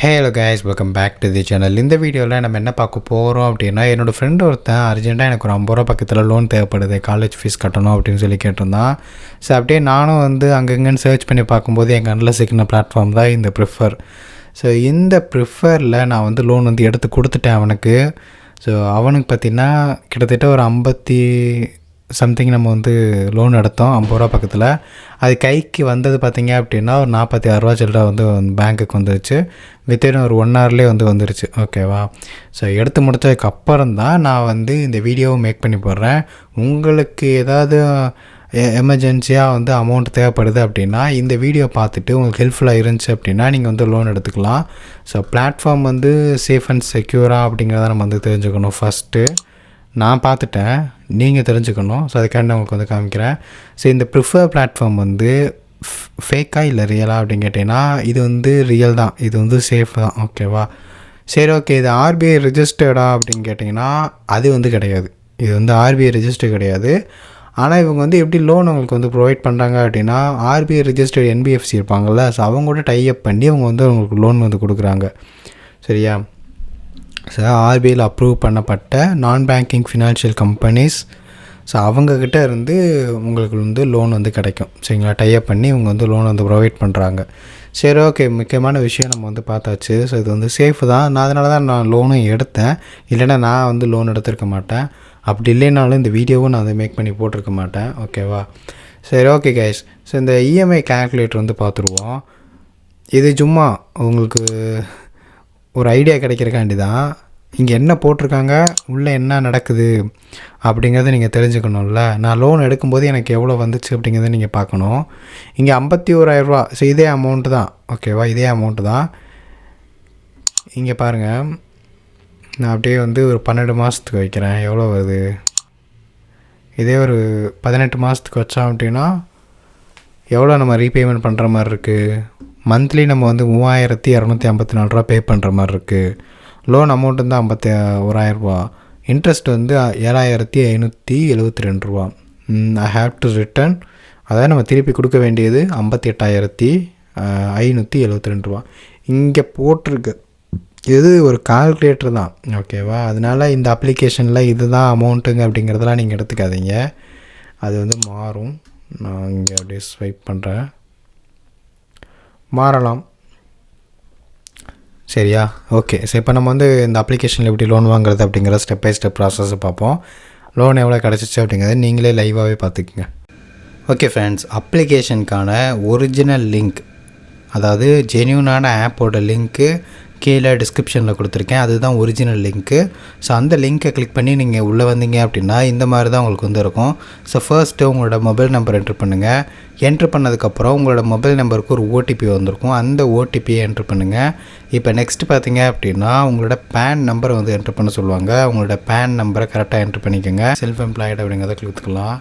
Hello guys, welcome back to the channel. இந்த வீடியோவில் நம்ம என்ன பார்க்க போகிறோம் அப்படின்னா, என்னோடய ஃப்ரெண்டு ஒருத்தன் அர்ஜென்ட்டாக எனக்கு ஒரு 50 ரூபா பக்கத்தில் லோன் தேவைப்படுது, காலேஜ் ஃபீஸ் கட்டணும் அப்படின்னு சொல்லி கேட்டிருந்தான். ஸோ அப்படியே நானும் அங்கங்கன்னு சர்ச் பண்ணி பார்க்கும்போது என் கண்ணில் சிக்கின பிளாட்ஃபார்ம் தான் இந்த ப்ரிஃபர். ஸோ இந்த ப்ரிஃபரில் நான் லோன் எடுத்து கொடுத்துட்டேன் அவனுக்கு. ஸோ அவனுக்கு பார்த்திங்கன்னா கிட்டத்தட்ட ஒரு 50 சம்திங் நம்ம லோன் எடுத்தோம் 50 ரூபா பக்கத்தில். அது கைக்கு வந்தது பார்த்திங்க அப்படின்னா ஒரு 46 ரூபா சில்லற பேங்க்குக்கு வந்துருச்சு. வித்தின் ஒரு 1 ஹவர்லேயே வந்துருச்சு. ஓகேவா? ஸோ எடுத்து முடித்ததுக்கப்புறம் தான் நான் இந்த வீடியோவை மேக் பண்ணி போடுறேன். உங்களுக்கு ஏதாவது எமர்ஜென்சியாக அமௌண்ட் தேவைப்படுது அப்படின்னா இந்த வீடியோ பார்த்துட்டு உங்களுக்கு ஹெல்ப்ஃபுல்லாக இருந்துச்சு அப்படின்னா நீங்கள் லோன் எடுத்துக்கலாம். ஸோ பிளாட்ஃபார்ம் சேஃப் அண்ட் செக்யூராக அப்படிங்கிறத நம்ம தெரிஞ்சுக்கணும். ஃபஸ்ட்டு நான் பார்த்துட்டேன், நீங்கள் தெரிஞ்சுக்கணும். ஸோ அதுக்காண்டி நான் உங்களுக்கு காமிக்கிறேன். ஸோ இந்த ப்ரிஃபர் பிளாட்ஃபார்ம் ஃபேக்காக இல்லை ரியலாக அப்படின்னு கேட்டிங்கன்னா இது ரியல் தான். இது சேஃப் தான். ஓகேவா? சரி, ஓகே. இது ஆர்பிஐ ரெஜிஸ்டர்டா அப்படின்னு கேட்டிங்கன்னா அது கிடையாது. இது ஆர்பிஐ ரெஜிஸ்டர் கிடையாது. ஆனால் இவங்க எப்படி லோன் உங்களுக்கு ப்ரொவைட் பண்ணுறாங்க அப்படின்னா, ஆர்பிஐ ரெஜிஸ்டர்ட் என்பிஎஃப்சி இருப்பாங்கள்ல, ஸோ அவங்க கூட டைஅப் பண்ணி அவங்க உங்களுக்கு லோன் கொடுக்குறாங்க. சரியா? ஸோ ஆர்பிஐயில் அப்ரூவ் பண்ணப்பட்ட நான் பேங்கிங் ஃபினான்ஷியல் கம்பெனிஸ், ஸோ அவங்கக்கிட்ட இருந்து உங்களுக்கு லோன் கிடைக்கும். சரிங்களா? டைஅப் பண்ணி இவங்க லோன் ப்ரொவைட் பண்ணுறாங்க. சரி, ஓகே. முக்கியமான விஷயம் நம்ம பார்த்தாச்சு. ஸோ இது சேஃப் தான். நான் அதனால தான் நான் லோனும் எடுத்தேன். இல்லைன்னா நான் லோன் எடுத்திருக்க மாட்டேன். அப்படி இல்லைனாலும் இந்த வீடியோவும் நான் மேக் பண்ணி போட்டிருக்க மாட்டேன். ஓகேவா? சரி, ஓகே கைஸ். ஸோ இந்த இஎம்ஐ கேல்குலேட்டர் பார்த்துருவோம். இது சும்மா உங்களுக்கு ஒரு ஐடியா கிடைக்கிறக்காண்டி தான். இங்கே என்ன போட்டிருக்காங்க, உள்ளே என்ன நடக்குது அப்படிங்கிறத நீங்கள் தெரிஞ்சுக்கணும்ல. நான் லோன் எடுக்கும்போது எனக்கு எவ்வளோ வந்துச்சு அப்படிங்கிறத நீங்கள் பார்க்கணும். இங்கே 51,000 ரூபா. ஸோ இதே அமௌண்ட்டு தான். ஓகேவா? இதே அமௌண்ட்டு தான். இங்கே பாருங்கள், நான் அப்படியே ஒரு 12 மாதத்துக்கு வைக்கிறேன். எவ்வளோ வருது? இதே ஒரு 18 மாதத்துக்கு வச்சோம் அப்படின்னா எவ்வளோ நம்ம ரீபேமெண்ட் பண்ணுற மாதிரி இருக்குது. மந்த்லி நம்ம 3,254 ரூபா பே பண்ணுற மாதிரி இருக்குது. லோன் அமௌண்ட் 51,000 ரூபா. இன்ட்ரெஸ்ட் 7,572 ரூபா. ஐ ஹாவ் டு ரிட்டர்ன், அதாவது நம்ம திருப்பி கொடுக்க வேண்டியது 58,572 ரூபா. இங்கே போட்டிருக்கு. இது ஒரு கால்குலேட்டர் தான். ஓகேவா? அதனால் இந்த அப்ளிகேஷனில் இது தான் அமௌண்ட்டுங்க அப்படிங்கிறதெல்லாம் நீங்கள் எடுத்துக்காதீங்க. அது மாறும். நான் இங்கே அப்படியே ஸ்வைப் பண்ணுறேன், மாறலாம். சரியா? ஓகே. ஸோ இப்போ நம்ம இந்த அப்ளிகேஷனில் எப்படி லோன் வாங்குறது அப்படிங்கிற ஸ்டெப் பை ஸ்டெப் ப்ராசஸை பார்ப்போம். லோன் எவ்வளோ கிடச்சிச்சு அப்படிங்கிறத நீங்களே லைவாகவே பார்த்துக்குங்க. ஓகே ஃப்ரெண்ட்ஸ், அப்ளிகேஷனுக்கான ஒரிஜினல் லிங்க், அதாவது ஜென்யூனான ஆப்போட லிங்க்கு கீழே டிஸ்கிரிப்ஷனில் கொடுத்துருக்கேன். அதுதான் ஒரிஜினல் லிங்க்கு. ஸோ அந்த லிங்க்கை கிளிக் பண்ணி நீங்கள் உள்ளே வந்தீங்க அப்படின்னா இந்த மாதிரி தான் உங்களுக்கு இருக்கும். ஸோ ஃபர்ஸ்ட்டு உங்களோட மொபைல் நம்பர் என்ட்ரு பண்ணுங்கள். என்ட்ரு பண்ணதுக்கப்புறம் உங்களோட மொபைல் நம்பருக்கு ஒரு ஓடிபி வந்திருக்கும். அந்த ஓடிபியை என்ட்ரு பண்ணுங்கள். இப்போ நெக்ஸ்ட்டு பார்த்தீங்க அப்படின்னா உங்களோட பேன் நம்பரை என்ட்ரு பண்ண சொல்லுவாங்க. உங்களோட பேன் நம்பரை கரெக்டாக என்ட்ரு பண்ணிக்கோங்க. செல்ஃப் எம்ப்ளாய்டு அப்படிங்கிறத கொடுத்துக்கலாம்.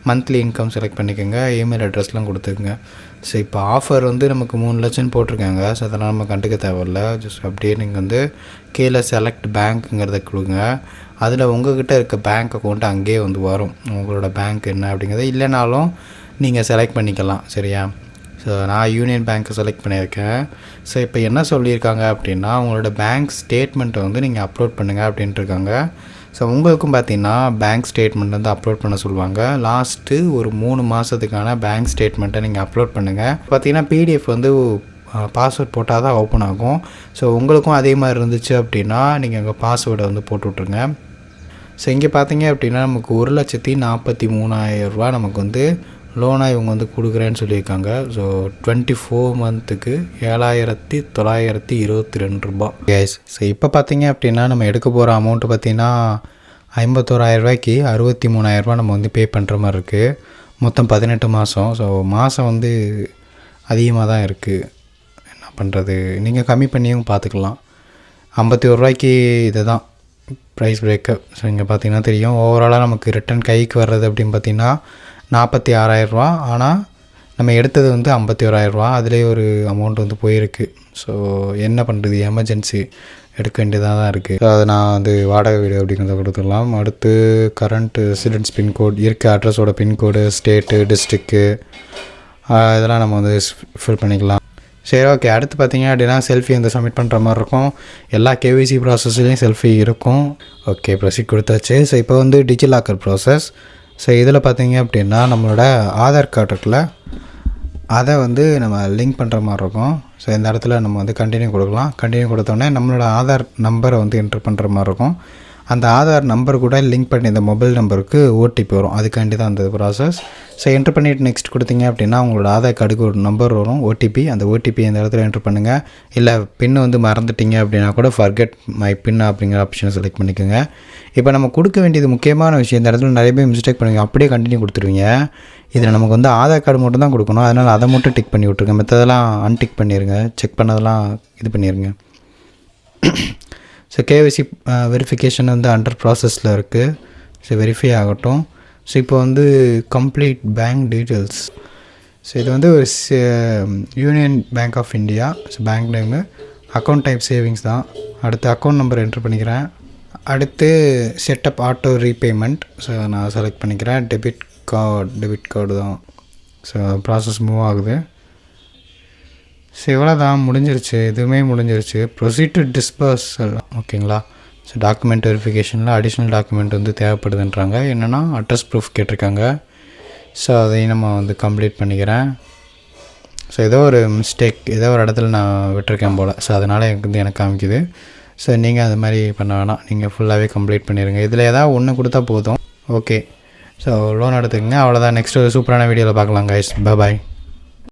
மந்த்லி இன்கம் செலக்ட் பண்ணிக்கோங்க. இமெயில் அட்ரஸ்லாம் கொடுத்துக்குங்க. ஸோ இப்போ ஆஃபர் நமக்கு 3 லட்சம் போட்டிருக்காங்க. ஸோ அதெல்லாம் நம்ம கண்டுக்க தேவையில்ல. ஜஸ்ட் அப்படியே நீங்கள் கீழே செலக்ட் பேங்க்குங்கிறத கொடுங்க. அதில் உங்கள்கிட்ட இருக்க பேங்க் அக்கௌண்ட் அங்கேயே வரும். உங்களோட பேங்க் என்ன அப்படிங்கிறத இல்லைனாலும் நீங்கள் செலக்ட் பண்ணிக்கலாம். சரியா? ஸோ நான் யூனியன் பேங்க்கை செலக்ட் பண்ணியிருக்கேன். ஸோ இப்போ என்ன சொல்லியிருக்காங்க அப்படின்னா உங்களோட பேங்க் ஸ்டேட்மெண்ட்டை நீங்கள் அப்லோட் பண்ணுங்கள் அப்படின்ட்டு இருக்காங்க. ஸோ உங்களுக்கும் பார்த்தீங்கன்னா பேங்க் ஸ்டேட்மெண்ட் அப்லோட் பண்ண சொல்லுவாங்க. லாஸ்ட்டு ஒரு 3 மாதத்துக்கான பேங்க் ஸ்டேட்மெண்ட்டை நீங்கள் அப்லோட் பண்ணுங்கள். பார்த்தீங்கன்னா பிடிஎஃப் பாஸ்வேர்ட் போட்டால் தான் ஓப்பன் ஆகும். ஸோ உங்களுக்கும் அதே மாதிரி இருந்துச்சு அப்படின்னா நீங்கள் அங்கே பாஸ்வேர்டை போட்டு விட்ருங்க. ஸோ இங்கே பார்த்தீங்க அப்படின்னா நமக்கு 1,43,000 ரூபா நமக்கு லோனாக இவங்க கொடுக்குறேன்னு சொல்லியிருக்காங்க. ஸோ 24 மந்த்துக்கு 7,922 ரூபா. கேஸ். ஸோ இப்போ பார்த்தீங்க அப்படின்னா நம்ம எடுக்க போகிற அமௌண்ட்டு பார்த்திங்கன்னா 51,000 ரூபாய்க்கு 63,000 ரூபா நம்ம பே பண்ணுற மாதிரி இருக்குது. மொத்தம் 18 மாதம். ஸோ மாதம் அதிகமாக தான் இருக்குது. என்ன பண்ணுறது, நீங்கள் கம்மி பண்ணியும் பார்த்துக்கலாம். 51 ரூபாய்க்கு இது தான் ப்ரைஸ் பிரேக்கப். ஸோ இங்கே பார்த்தீங்கன்னா தெரியும். ஓவராலாக நமக்கு ரிட்டன் கைக்கு வர்றது அப்படின்னு பார்த்திங்கன்னா 46,000 ரூபா. ஆனால் நம்ம எடுத்தது 51,000 ரூபா. அதிலே ஒரு அமௌண்ட் போயிருக்கு. ஸோ என்ன பண்ணுறது, எமர்ஜென்சி எடுக்க வேண்டியதாக தான் இருக்குது. ஸோ அதை நான் வாடகை வீடு அப்படிங்கிறத கொடுத்துடலாம். அடுத்து கரண்ட் ரெசிடென்ஸ் பின்கோட், இருக்க அட்ரஸோட பின்கோடு, ஸ்டேட்டு, டிஸ்ட்ரிக்கு, இதெல்லாம் நம்ம ஃபில் பண்ணிக்கலாம். சரி ஓகே. அடுத்து பார்த்தீங்க அப்படின்னா செல்ஃபி வந்து சப்மிட் பண்ணுற மாதிரி இருக்கும். எல்லா கேஒய்சி ப்ராசஸ்லேயும் செல்ஃபி இருக்கும். ஓகே, ப்ரொசீட் கொடுத்தாச்சு. ஸோ இப்போ வந்து டிஜிலாக்கர் ப்ராசஸ். ஸோ இதில் பார்த்தீங்க அப்படின்னா நம்மளோட ஆதார் கார்டு இருக்குல்ல, அதை வந்து நம்ம லிங்க் பண்ணுற மாதிரி இருக்கும். ஸோ இந்த இடத்துல நம்ம வந்து கண்டினியூ கொடுக்கலாம். கண்டினியூ கொடுத்தோடனே நம்மளோட ஆதார் நம்பரை வந்து என்ட்ரு பண்ணுற மாதிரி இருக்கும். அந்த ஆதார் நம்பர் கூட லிங்க் பண்ணி இந்த மொபைல் நம்பருக்கு ஓடிபி வரும். அதுக்காண்டி தான் அந்த ப்ராசஸ். ஸோ என்ட்ரு பண்ணிவிட்டு நெக்ஸ்ட் கொடுத்தீங்க அப்படின்னா உங்களோட ஆதார் கார்டுக்கு ஒரு நம்பர் வரும், ஓடிபி. அந்த ஓடிபி இந்த இடத்துல என்ட்ரு பண்ணுங்கள். இல்லை பின் வந்து மறந்துட்டீங்க அப்படின்னா கூட ஃபர்கெட் மை பின் அப்படிங்கிற ஆப்ஷனை செலக்ட் பண்ணிக்கோங்க. இப்போ நம்ம கொடுக்க வேண்டியது முக்கியமான விஷயம். இந்த இடத்துல நிறைய பேர் மிஸ்டேக் பண்ணுவீங்க, அப்படியே கண்டினியூ கொடுத்துருவீங்க. இதில் நமக்கு வந்து ஆதார் கார்டு மட்டும் தான் கொடுக்கணும். அதனால் அதை மட்டும் டிக் பண்ணி விட்ருங்க. மற்றதெல்லாம் அன்டிக் பண்ணிடுங்க. செக் பண்ணதெல்லாம் இது பண்ணிடுங்க. ஸோ கேஒய்சி வெரிஃபிகேஷன் வந்து அண்டர் ப்ராசஸில் இருக்குது. ஸோ வெரிஃபை ஆகட்டும். ஸோ இப்போ வந்து கம்ப்ளீட் பேங்க் டீட்டெயில்ஸ். ஸோ இது வந்து ஒரு union bank of India. So bank name, account type savings தான். அடுத்து அக்கௌண்ட் நம்பர் என்ட்ரு பண்ணிக்கிறேன். அடுத்து செட்டப் ஆட்டோ ரீபேமெண்ட். ஸோ நான் செலக்ட் பண்ணிக்கிறேன். டெபிட் கார்டு தான். ஸோ ப்ராசஸ் மூவ் ஆகுது. ஸோ இவ்வளோ தான், முடிஞ்சிருச்சு. இதுவுமே முடிஞ்சிருச்சு. Proceed to disbursal. ஓகேங்களா. ஸோ டாக்குமெண்ட் வெரிஃபிகேஷனில் அடிஷ்னல் டாக்குமெண்ட் வந்து தேவைப்படுதுன்றாங்க. என்னென்னா அட்ரஸ் ப்ரூஃப் கேட்டிருக்காங்க. ஸோ அதையும் நம்ம வந்து கம்ப்ளீட் பண்ணிக்கிறேன். ஸோ ஏதோ ஒரு மிஸ்டேக், ஏதோ ஒரு இடத்துல நான் விட்டுருக்கேன் போல். ஸோ அதனால் எனக்கு காமிக்குது. ஸோ நீங்கள் அது மாதிரி பண்ண வேணாம், நீங்கள் ஃபுல்லாகவே கம்ப்ளீட் பண்ணிடுங்க. இதில் ஏதாவது ஒன்று கொடுத்தா போதும். ஓகே, ஸோ லோன் எடுத்துக்கங்க. அவ்வளோதான். நெக்ஸ்ட் ஒரு சூப்பரான வீடியோவில் பார்க்கலாம் கைஸ். பாய்.